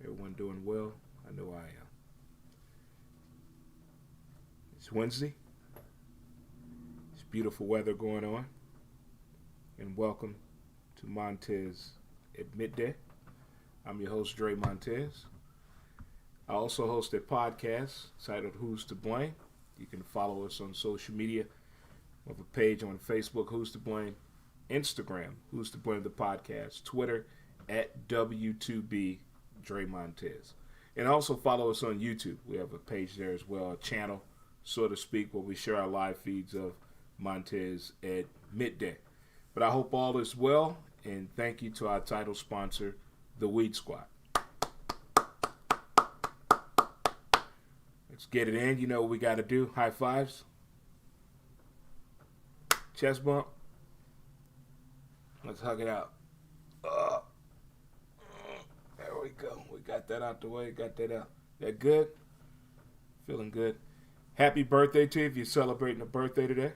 Everyone doing well? I know I am. It's Wednesday. It's beautiful weather going on. And welcome to Montez at Midday. I'm your host, Dre Montez. I also host a podcast titled Who's to Blame. You can follow us on social media. We have a page on Facebook, Who's to Blame, Instagram, Who's to Blame the Podcast, Twitter, at W2B Dre Montez. And also follow us on YouTube. We have a page there as well, a channel, so to speak, where we share our live feeds of Montez at Midday. But I hope all is well, and thank you to our title sponsor, The Weed Squad. Let's get it in. You know what we got to do. High fives. Chest bump. Let's hug it out. There we go. We got that out the way. Got that out. That good? Feeling good. Happy birthday to you if you're celebrating a birthday today.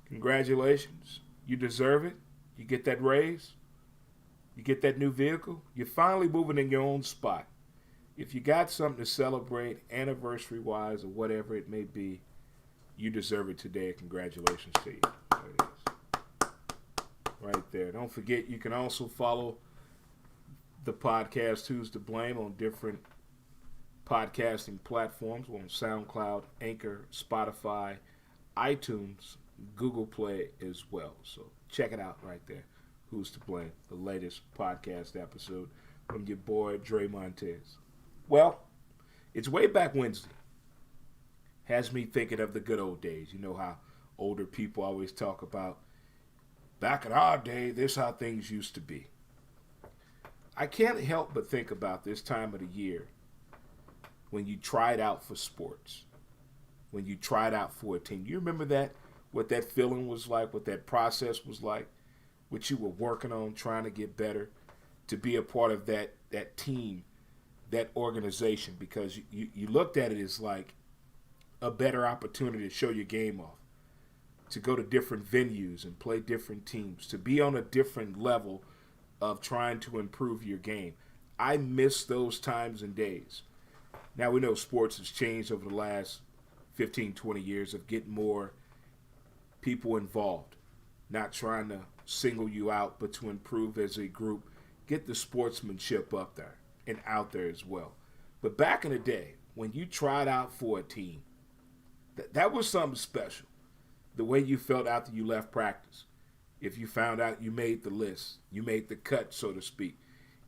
Congratulations. You deserve it. You get that raise. You get that new vehicle. You're finally moving in your own spot. If you got something to celebrate, anniversary-wise or whatever it may be, you deserve it today. Congratulations to you. There it is. Right there. Don't forget, you can also follow the podcast Who's to Blame on different podcasting platforms. We're on SoundCloud, Anchor, Spotify, iTunes, Google Play as well. So check it out right there. Who's to Blame, the latest podcast episode from your boy, Dre Montez. Well, it's way back Wednesday. Has me thinking of the good old days. You know how older people always talk about, back in our day, this is how things used to be. I can't help but think about this time of the year when you tried out for sports, when you tried out for a team. You remember that? What that feeling was like, what that process was like, what you were working on, trying to get better, to be a part of that team, that organization, because you looked at it as like a better opportunity to show your game off, to go to different venues and play different teams, to be on a different level of trying to improve your game. I miss those times and days. Now we know sports has changed over the last 15, 20 years of getting more people involved, not trying to single you out, but to improve as a group, get the sportsmanship up there and out there as well. But back in the day, when you tried out for a team, that was something special. The way you felt after you left practice. If you found out you made the list, you made the cut, so to speak,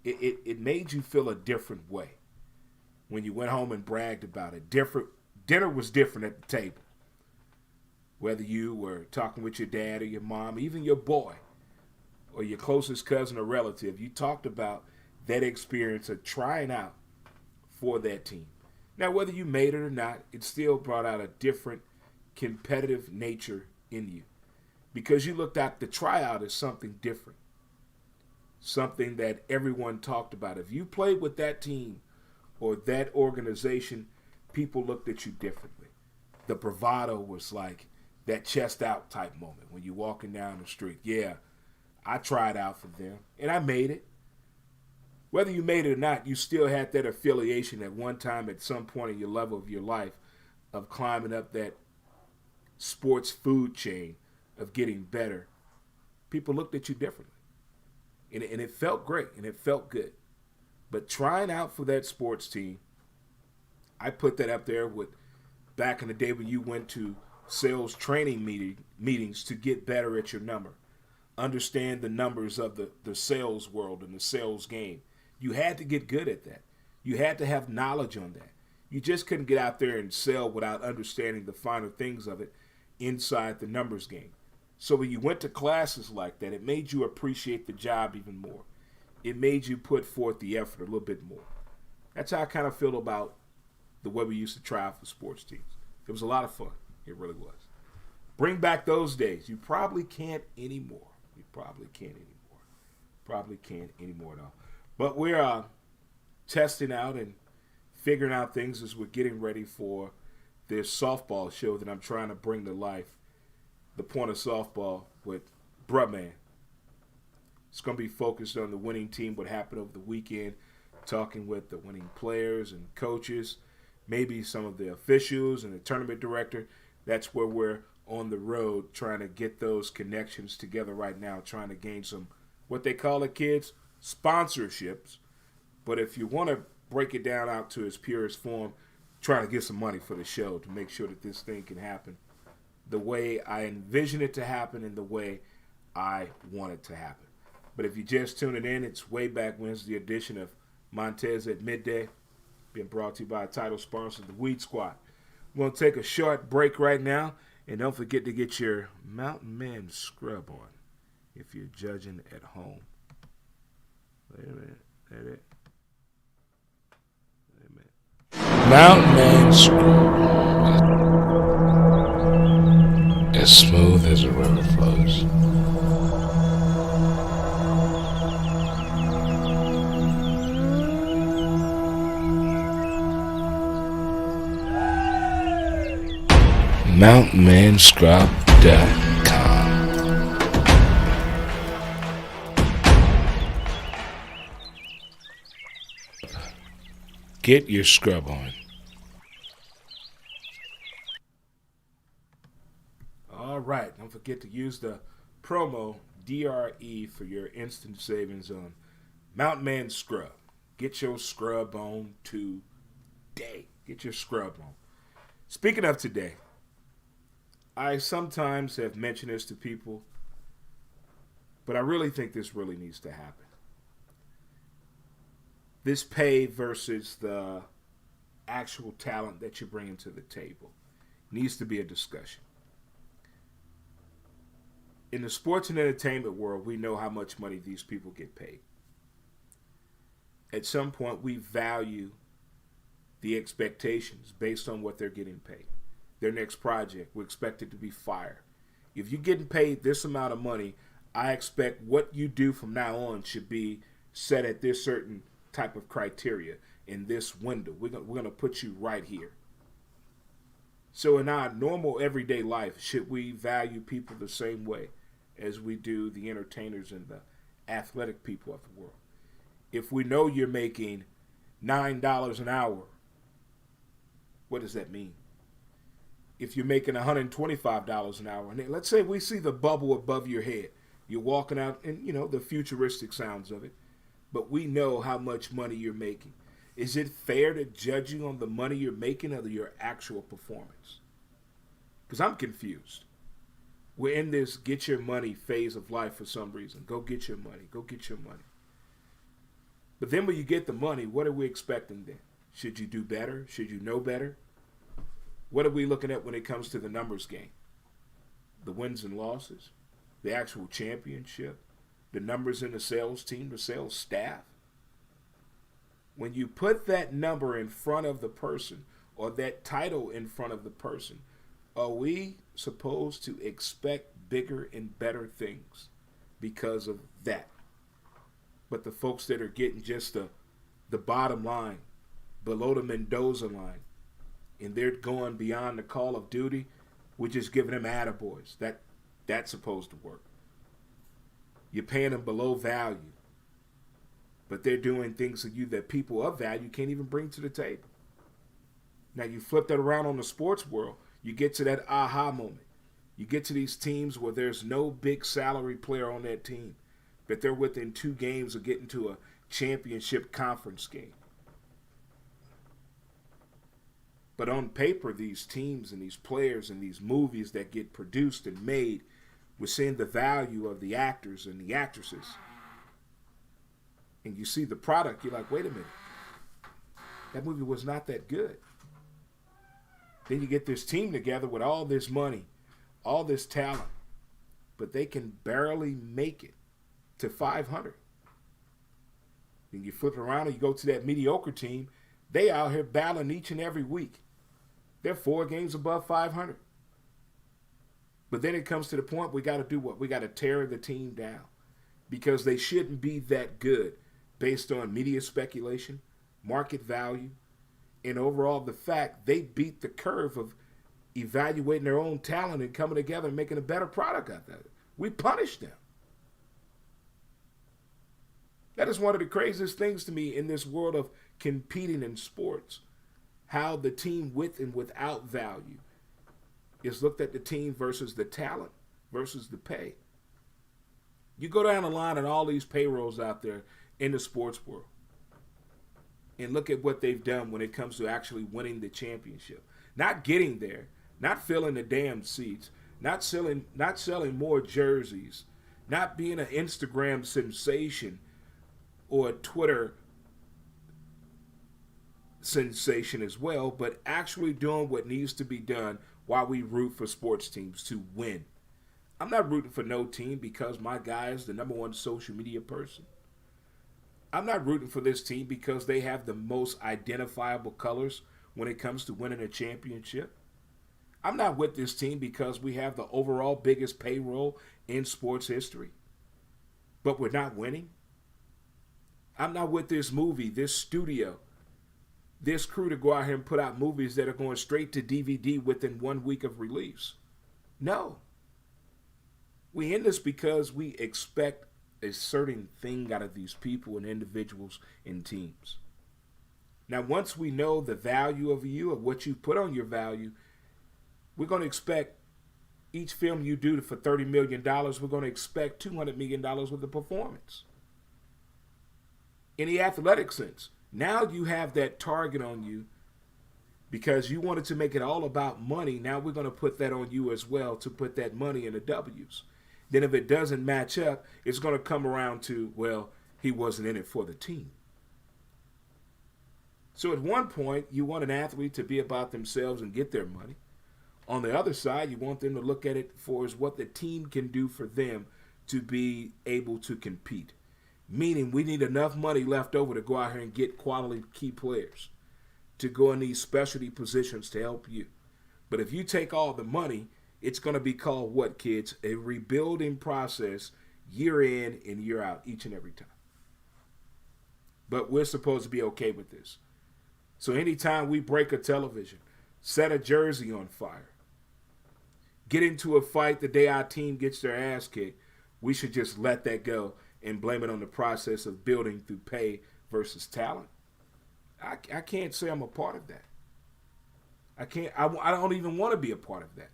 it made you feel a different way. When you went home and bragged about it, dinner was different at the table. Whether you were talking with your dad or your mom, even your boy, or your closest cousin or relative, you talked about that experience of trying out for that team. Now, whether you made it or not, it still brought out a different competitive nature in you, because you looked at the tryout as something different, something that everyone talked about. If you played with that team or that organization, people looked at you differently. The bravado was like that chest out type moment when you're walking down the street. Yeah, I tried out for them, and I made it. Whether you made it or not, you still had that affiliation at one time at some point in your level of your life of climbing up that sports food chain of getting better. People looked at you differently. And it felt great, and it felt good. But trying out for that sports team, I put that up there with back in the day when you went to sales training meetings to get better at your number. Understand the numbers of the sales world and the sales game. You had to get good at that. You had to have knowledge on that. You just couldn't get out there and sell without understanding the finer things of it inside the numbers game. So when you went to classes like that, it made you appreciate the job even more. It made you put forth the effort a little bit more. That's how I kind of feel about the way we used to try out for sports teams. It was a lot of fun. It really was. Bring back those days. You probably can't anymore. You probably can't anymore. Probably can't anymore at all. But we're testing out and figuring out things as we're getting ready for this softball show that I'm trying to bring to life. The point of softball with Bruh Man. It's going to be focused on the winning team, what happened over the weekend, talking with the winning players and coaches, maybe some of the officials and the tournament director. That's where we're on the road trying to get those connections together right now, trying to gain some, what they call it, kids, sponsorships. But if you want to break it down out to its purest form, trying to get some money for the show to make sure that this thing can happen the way I envision it to happen and the way I want it to happen. But if you just tuning in, it's Way Back Wednesday edition of Montez at Midday, being brought to you by a title sponsor, the Weed Squad. We're going to take a short break right now, and don't forget to get your Mountain Man scrub on if you're judging at home. Wait a minute. That it? Wait a minute. Mountain Man scrub. As smooth as a river flows. MountainManScrub.com. Get your scrub on. All right, don't forget to use the promo DRE for your instant savings on Mountain Man Scrub. Get your scrub on today. Get your scrub on. Speaking of today, I sometimes have mentioned this to people, but I really think this really needs to happen. This pay versus the actual talent that you're bringing to the table needs to be a discussion. In the sports and entertainment world, we know how much money these people get paid. At some point, we value the expectations based on what they're getting paid. Their next project, we expect it to be fire. If you're getting paid this amount of money, I expect what you do from now on should be set at this certain type of criteria in this window. We're going to put you right here. So in our normal everyday life, should we value people the same way as we do the entertainers and the athletic people of the world? If we know you're making $9 an hour, what does that mean? If you're making $125 an hour, and let's say we see the bubble above your head, you're walking out, and the futuristic sounds of it, but we know how much money you're making. Is it fair to judge you on the money you're making or your actual performance? Because I'm confused. We're in this get your money phase of life for some reason. Go get your money. Go get your money. But then when you get the money, what are we expecting then? Should you do better? Should you know better? What are we looking at when it comes to the numbers game? The wins and losses? The actual championship? The numbers in the sales team, the sales staff? When you put that number in front of the person or that title in front of the person, are we supposed to expect bigger and better things because of that? But the folks that are getting just the bottom line, below the Mendoza line, and they're going beyond the call of duty, we're just giving them attaboys. That's supposed to work. You're paying them below value, but they're doing things to you that people of value can't even bring to the table. Now you flip that around on the sports world, you get to that aha moment. You get to these teams where there's no big salary player on that team, but they're within 2 games of getting to a championship conference game. But on paper, these teams and these players and these movies that get produced and made, we're seeing the value of the actors and the actresses. And you see the product, you're like, wait a minute. That movie was not that good. Then you get this team together with all this money, all this talent, but they can barely make it to 500. Then you flip around and you go to that mediocre team, they out here battling each and every week. They're 4 games above 500. But then it comes to the point we got to do what? We got to tear the team down because they shouldn't be that good based on media speculation, market value, and overall the fact they beat the curve of evaluating their own talent and coming together and making a better product out of it. We punished them. That is one of the craziest things to me in this world of competing in sports. How the team with and without value is looked at, the team versus the talent versus the pay. You go down the line and all these payrolls out there in the sports world and look at what they've done when it comes to actually winning the championship. Not getting there, not filling the damn seats, not selling more jerseys, not being an Instagram sensation or a Twitter sensation as well, but actually doing what needs to be done while we root for sports teams to win. I'm not rooting for no team because my guy is the number one social media person. I'm not rooting for this team because they have the most identifiable colors when it comes to winning a championship. I'm not with this team because we have the overall biggest payroll in sports history, but we're not winning. I'm not with this movie, this studio, this crew to go out here and put out movies that are going straight to DVD within 1 week of release. No. We in this because we expect a certain thing out of these people and individuals and teams. Now, once we know the value of you, of what you put on your value, we're going to expect each film you do for $30 million, we're going to expect $200 million with the performance. In the athletic sense, now you have that target on you because you wanted to make it all about money. Now we're going to put that on you as well to put that money in the W's. Then if it doesn't match up, it's going to come around to, well, he wasn't in it for the team. So at one point, you want an athlete to be about themselves and get their money. On the other side, you want them to look at it for as what the team can do for them to be able to compete. Meaning we need enough money left over to go out here and get quality key players to go in these specialty positions to help you. But if you take all the money, it's going to be called what, kids? A rebuilding process year in and year out, each and every time. But we're supposed to be okay with this. So anytime we break a television, set a jersey on fire, get into a fight the day our team gets their ass kicked, we should just let that go and blame it on the process of building through pay versus talent. I can't say I'm a part of that. I don't even want to be a part of that.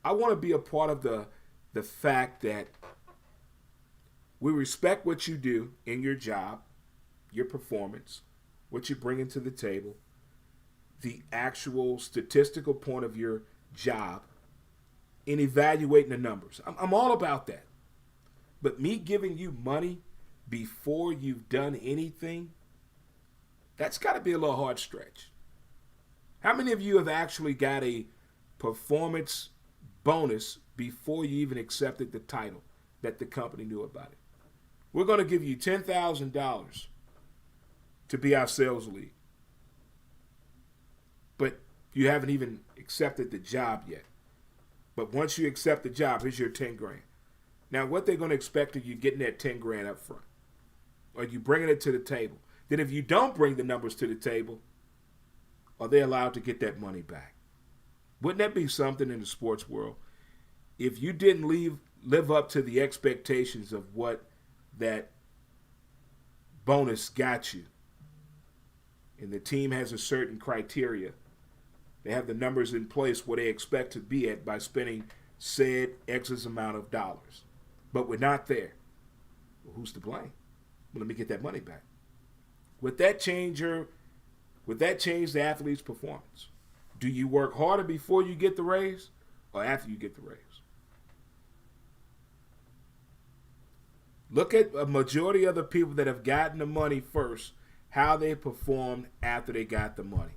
I want to be a part of the fact that we respect what you do in your job, your performance, what you bring into the table, the actual statistical point of your job, in evaluating the numbers. I'm all about that. But me giving you money before you've done anything, that's got to be a little hard stretch. How many of you have actually got a performance bonus before you even accepted the title that the company knew about it? We're going to give you $10,000 to be our sales lead. But you haven't even accepted the job yet. But once you accept the job, here's your 10 grand. Now, what they're going to expect of you getting that 10 grand up front, or you bringing it to the table. Then if you don't bring the numbers to the table, are they allowed to get that money back? Wouldn't that be something in the sports world? If you didn't live up to the expectations of what that bonus got you, and the team has a certain criteria, they have the numbers in place where they expect to be at by spending said X's amount of dollars. But we're not there. Well, who's to blame? Well, let me get that money back. Would that change the athlete's performance? Do you work harder before you get the raise or after you get the raise? Look at a majority of the people that have gotten the money first, how they performed after they got the money.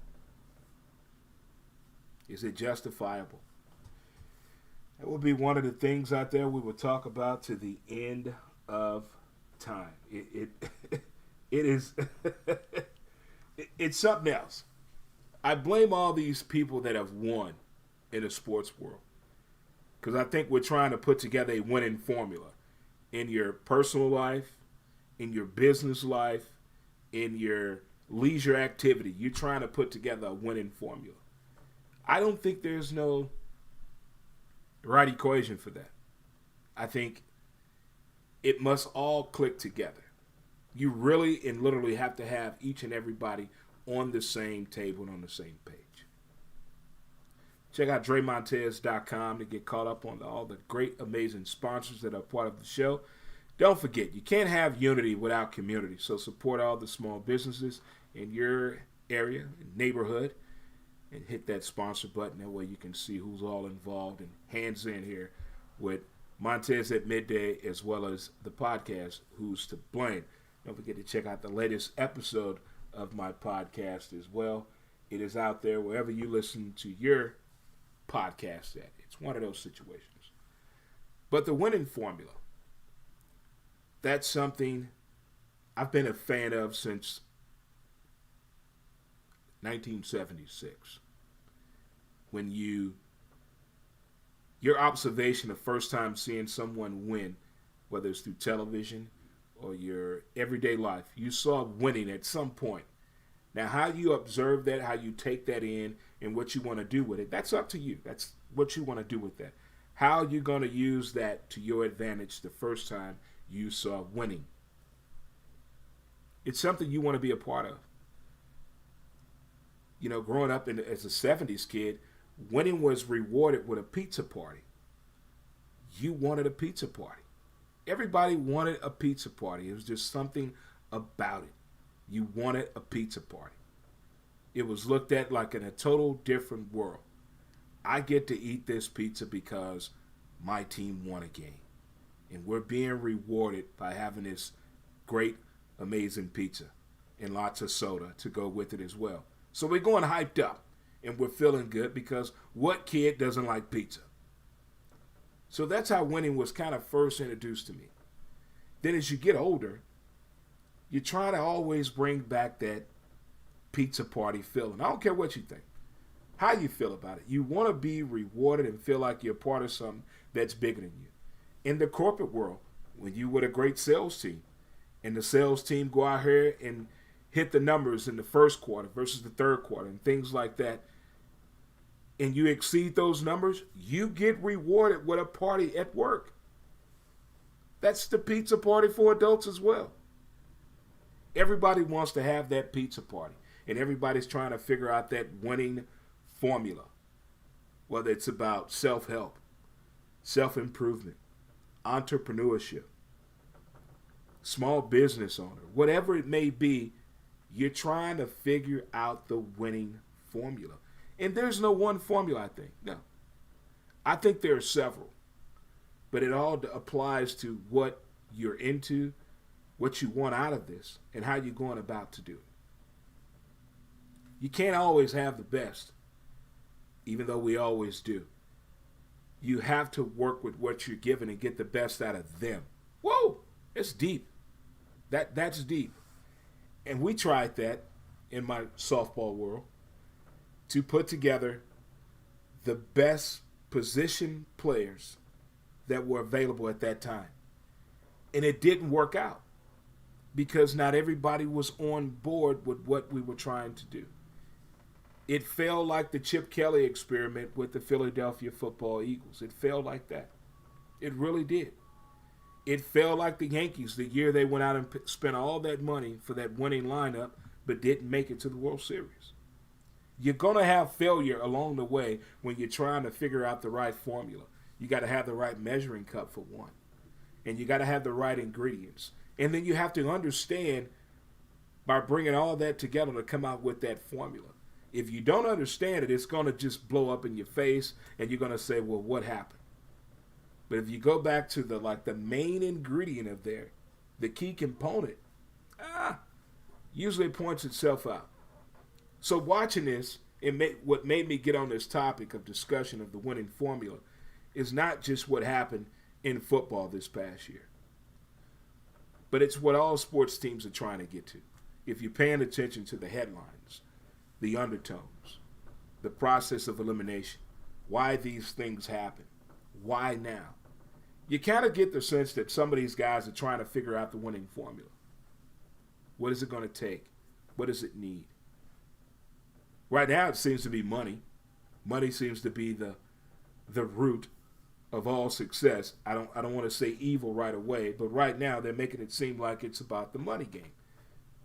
Is it justifiable? That will be one of the things out there we will talk about to the end of time. It is it's something else. I blame all these people that have won in the sports world because I think we're trying to put together a winning formula in your personal life, in your business life, in your leisure activity. You're trying to put together a winning formula. I don't think there's no right equation for that. I think it must all click together. You really and literally have to have each and everybody on the same table and on the same page. Check out DreMontez.com to get caught up on all the great, amazing sponsors that are part of the show. Don't forget, you can't have unity without community. So support all the small businesses in your area, neighborhood, and hit that sponsor button. That way you can see who's all involved and hands in here with Montez at Midday, as well as the podcast, Who's to Blame. Don't forget to check out the latest episode of my podcast as well. It is out there wherever you listen to your podcast at. It's one of those situations. But the winning formula, that's something I've been a fan of since 1976. When your observation the first time seeing someone win, whether it's through television or your everyday life, you saw winning at some point. Now, how you observe that, how you take that in, and what you want to do with it, that's up to you. That's what you want to do with that. How you're going to use that to your advantage the first time you saw winning. It's something you want to be a part of. You know, growing up as a 70s kid, winning was rewarded with a pizza party. You wanted a pizza party. Everybody wanted a pizza party. It was just something about it. You wanted a pizza party. It was looked at like in a total different world. I get to eat this pizza because my team won a game. And we're being rewarded by having this great, amazing pizza and lots of soda to go with it as well. So we're going hyped up and we're feeling good because what kid doesn't like pizza? So that's how winning was kind of first introduced to me. Then as you get older, you try to always bring back that pizza party feeling. I don't care what you think, how you feel about it. You want to be rewarded and feel like you're part of something that's bigger than you. In the corporate world, when you with a great sales team, and the sales team go out here and hit the numbers in the first quarter versus the third quarter and things like that, and you exceed those numbers, you get rewarded with a party at work. That's the pizza party for adults as well. Everybody wants to have that pizza party, and everybody's trying to figure out that winning formula, whether it's about self-help, self-improvement, entrepreneurship, small business owner, whatever it may be, you're trying to figure out the winning formula. And there's no one formula, I think. No. I think there are several. But it all applies to what you're into, what you want out of this, and how you're going about to do it. You can't always have the best, even though we always do. You have to work with what you're given and get the best out of them. Whoa, it's deep. That's deep. And we tried that in my softball world to put together the best position players that were available at that time. And it didn't work out because not everybody was on board with what we were trying to do. It failed like the Chip Kelly experiment with the Philadelphia Football Eagles. It failed like that. It really did. It failed like the Yankees the year they went out and spent all that money for that winning lineup but didn't make it to the World Series. You're going to have failure along the way when you're trying to figure out the right formula. You got to have the right measuring cup for one. And you got to have the right ingredients. And then you have to understand by bringing all that together to come out with that formula. If you don't understand it, it's going to just blow up in your face and you're going to say, well, what happened? But if you go back to the main ingredient of there, the key component, usually points itself out. So watching this, what made me get on this topic of discussion of the winning formula is not just what happened in football this past year, but it's what all sports teams are trying to get to. If you're paying attention to the headlines, the undertones, the process of elimination, why these things happen, why now, you kind of get the sense that some of these guys are trying to figure out the winning formula. What is it going to take? What does it need? Right now, it seems to be money. Money seems to be the root of all success. I don't want to say evil right away, but right now they're making it seem like it's about the money game.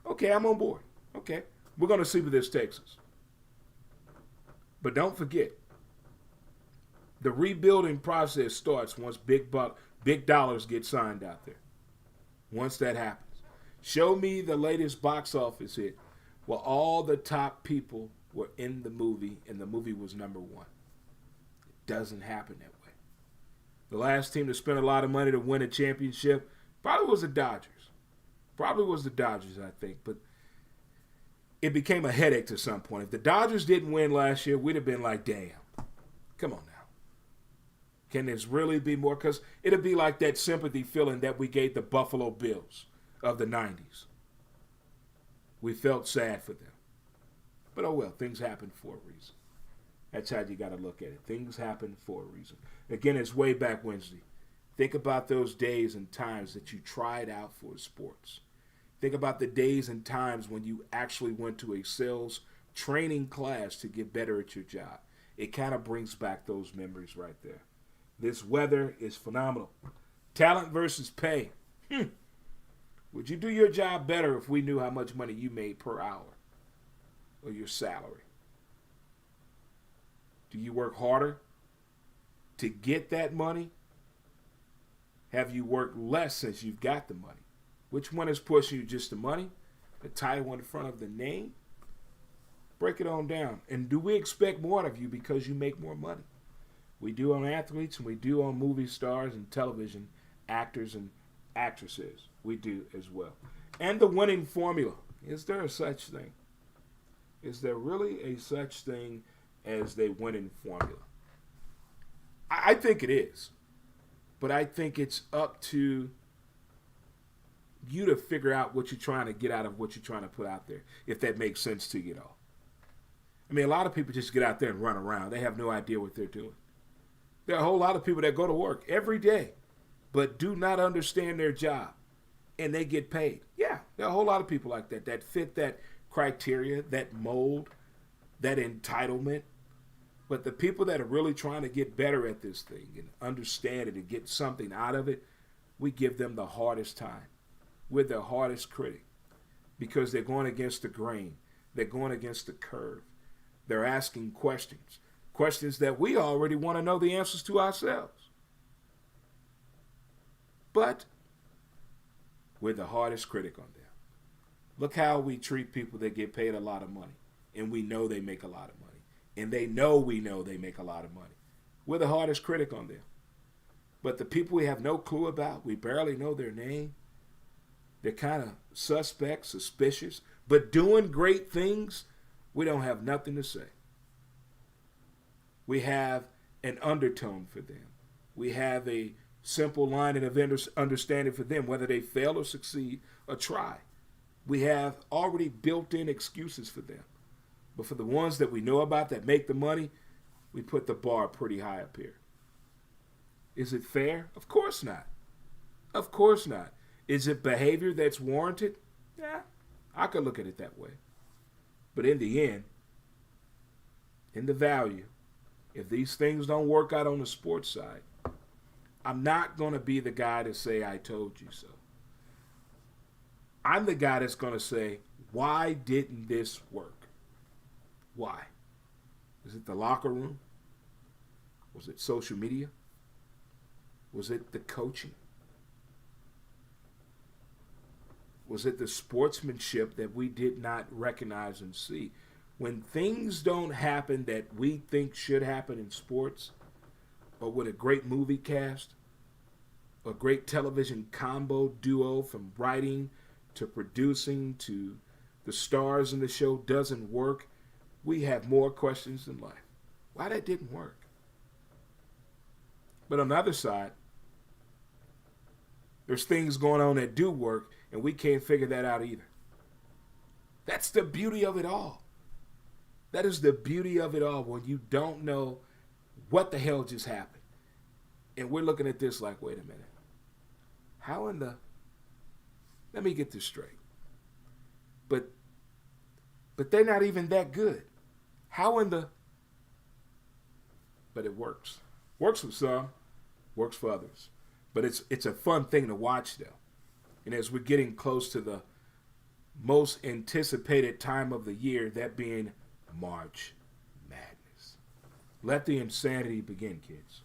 Okay, I'm on board. Okay, we're going to see where this takes us. But don't forget, the rebuilding process starts once big dollars get signed out there. Once that happens, show me the latest box office hit where all the top people were in the movie and the movie was number one. It doesn't happen that way. The last team to spend a lot of money to win a championship probably was the Dodgers. I think. But it became a headache to some point. If the Dodgers didn't win last year, we'd have been like, damn, come on now. Can this really be more? Because it'll be like that sympathy feeling that we gave the Buffalo Bills of the 90s. We felt sad for them. But oh well, things happen for a reason. That's how you got to look at it. Things happen for a reason. Again, it's way back Wednesday. Think about those days and times that you tried out for sports. Think about the days and times when you actually went to a sales training class to get better at your job. It kind of brings back those memories right there. This weather is phenomenal. Talent versus pay. Would you do your job better if we knew how much money you made per hour or your salary? Do you work harder to get that money? Have you worked less since you've got the money? Which one is pushing you, just the money? The title in front of the name? Break it on down. And do we expect more of you because you make more money? We do on athletes and we do on movie stars and television actors and actresses. We do as well. And the winning formula. Is there a such thing? Is there really a such thing as the winning formula? I think it is. But I think it's up to you to figure out what you're trying to get out of what you're trying to put out there, if that makes sense to you at all. I mean, a lot of people just get out there and run around. They have no idea what they're doing. There are a whole lot of people that go to work every day but do not understand their job, and they get paid. Yeah, there are a whole lot of people like that fit that criteria, that mold, that entitlement. But the people that are really trying to get better at this thing and understand it and get something out of it, we give them the hardest time. We're their hardest critic because they're going against the grain. They're going against the curve. They're asking questions that we already want to know the answers to ourselves. But we're the hardest critic on them. Look how we treat people that get paid a lot of money, and we know they make a lot of money. And they know we know they make a lot of money. We're the hardest critic on them. But the people we have no clue about, we barely know their name, they're kind of suspect, suspicious, but doing great things, we don't have nothing to say. We have an undertone for them. We have a simple line of understanding for them, whether they fail or succeed or try. We have already built-in excuses for them. But for the ones that we know about that make the money, we put the bar pretty high up here. Is it fair? Of course not. Of course not. Is it behavior that's warranted? Yeah, I could look at it that way. But in the end, in the value, if these things don't work out on the sports side, I'm not going to be the guy to say, I told you so. I'm the guy that's going to say, why didn't this work? Why? Is it the locker room? Was it social media? Was it the coaching? Was it the sportsmanship that we did not recognize and see? When things don't happen that we think should happen in sports, or with a great movie cast, a great television combo duo from writing to producing to the stars in the show doesn't work, we have more questions in life. Why that didn't work? But on the other side, there's things going on that do work, and we can't figure that out either. That's the beauty of it all. That is the beauty of it all, when you don't know what the hell just happened. And we're looking at this like, wait a minute. How in the... Let me get this straight. But they're not even that good. How in the... But it works. Works for some. works for others. But it's a fun thing to watch, though. And as we're getting close to the most anticipated time of the year, that being March Madness. Let the insanity begin, kids.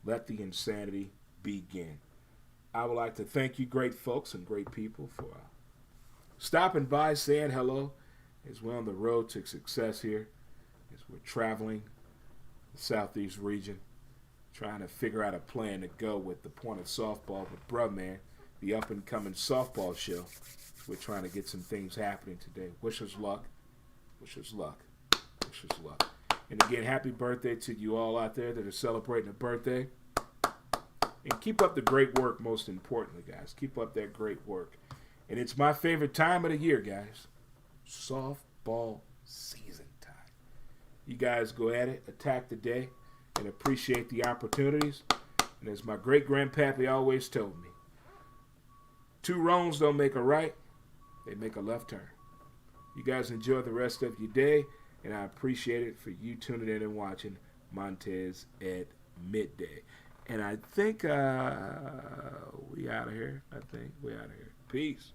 Let the insanity begin. I would like to thank you, great folks and great people, for stopping by, saying hello, as we're on the road to success here, as we're traveling the Southeast region, trying to figure out a plan to go with the Point of Softball with Bruh Man, the up-and-coming softball show. We're trying to get some things happening today. Wish us luck. Wish us luck. Wish us luck. And again, happy birthday to you all out there that are celebrating a birthday. And keep up the great work, most importantly, guys. Keep up that great work. And it's my favorite time of the year, guys. Softball season time. You guys go at it, attack the day, and appreciate the opportunities. And as my great-grandpappy always told me, 2 wrongs don't make a right, they make a left turn. You guys enjoy the rest of your day, and I appreciate it for you tuning in and watching Montez at midday. And I think we out of here. Peace.